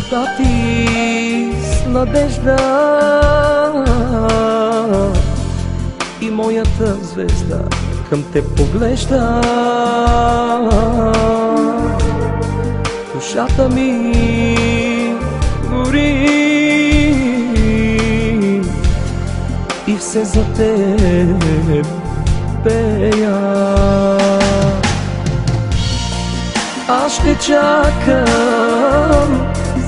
любовта ти с надежда и моята звезда към теб поглежда. Душата ми гори и все за теб пея. Аз ще чакам,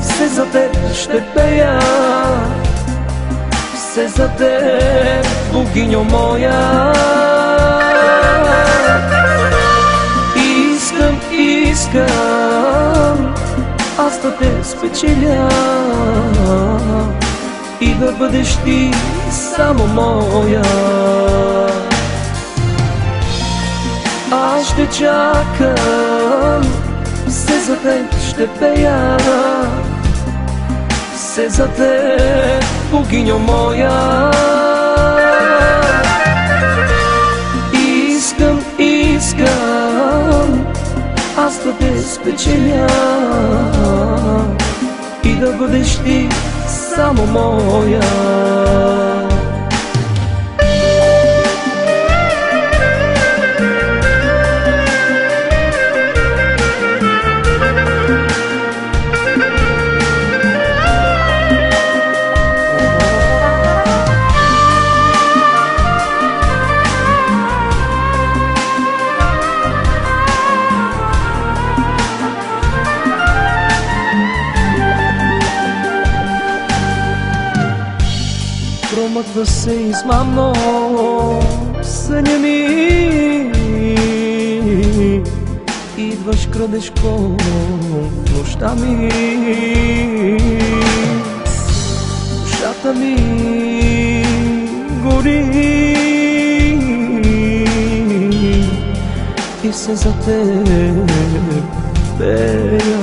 все за теб ще пея, все за теб, богиньо моя. Искам аз да те спечеля и да бъдеш ти само моя. Аз ще чакам, все за теб ще пея, все за теб, богиньо моя. Искам аз да те спечеля и да бъдеш ти само моя. Промъква се измамно съня ми, идваш крадешко нощта ми. Душата ми гори и все за теб пея.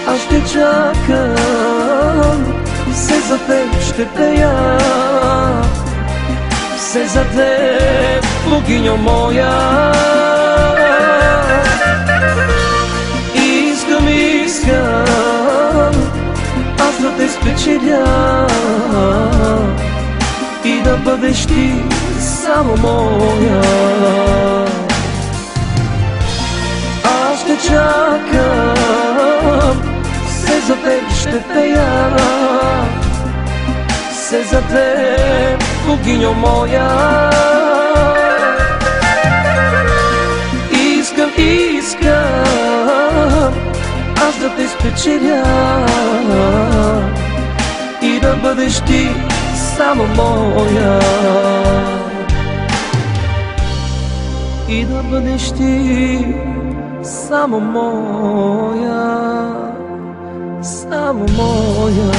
Аз ще чакам, все за теб ще пея, все за теб, богиньо моя. Искам аз да те спечеля и да бъдеш ти само моя. Аз ще чакам, все за теб ще пея, все за теб, богиньо моя. Искам аз да те спечеля и да бъдеш ти само моя. И да бъдеш ти само моя, само моя.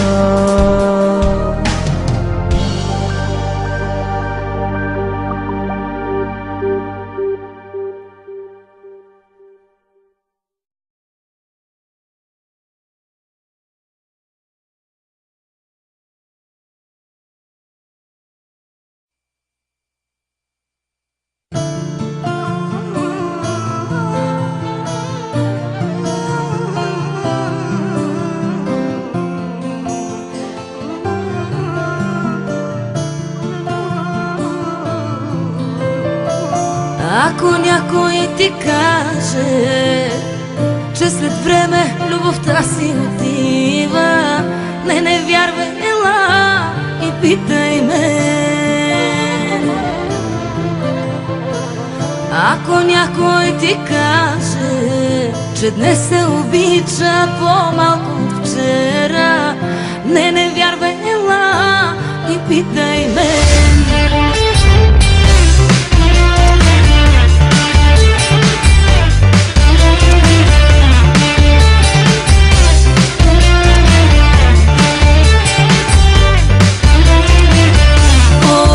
Ако някой ти каже, че след време любовта си отива, не вярвай, ела и питай ме. Ако някой ти каже, че днес се обича по-малко от вчера, не вярвай, ела и питай ме.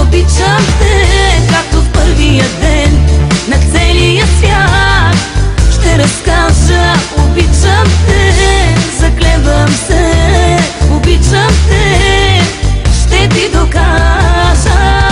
Обичам те, както в първия ден на целия свят. Ще разкажа, обичам те, заклевам се, обичам те, ще ти докажа.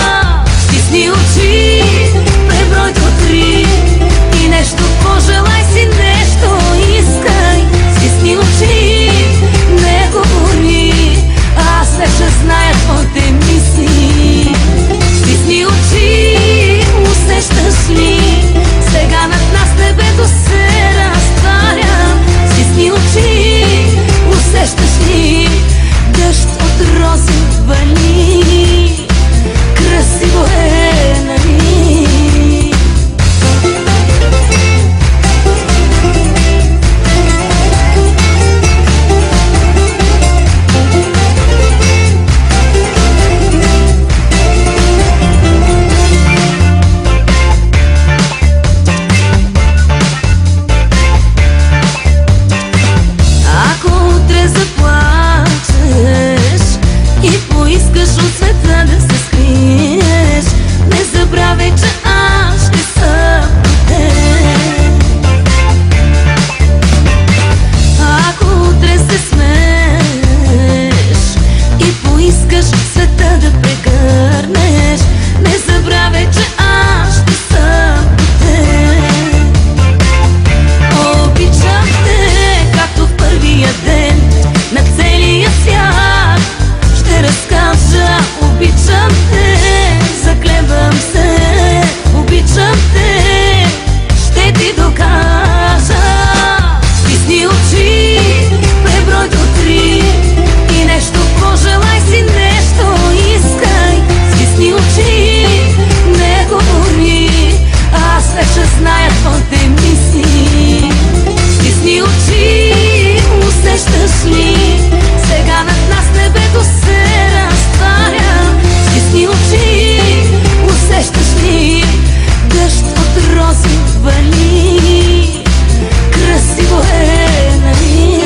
твоите мисли. Стисни очи, усещаш ли? Сега над нас небето се разтваря. Стисни очи, усещаш ли? Дъжд от рози вали. Красиво е, нали?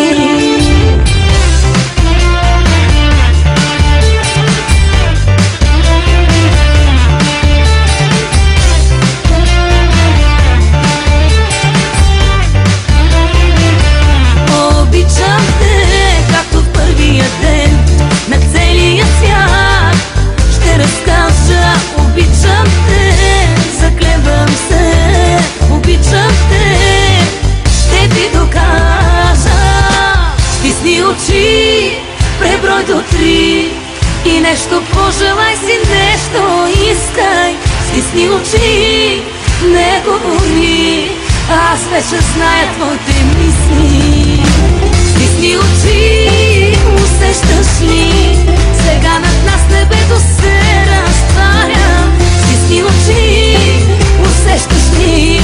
Обичам те, както в първия ден на целия свят. Ще разкажа, обичам те, заклевам се, обичам те, ще ти докажа. Стисни очи, преброй до 3 и нещо пожелай си, нещо искай. Стисни очи, не говори, аз вече зная твоите мисли. Стисни очи, усещаш ли? Сега над нас небето се разтваря. Стисни очи, усещаш ли?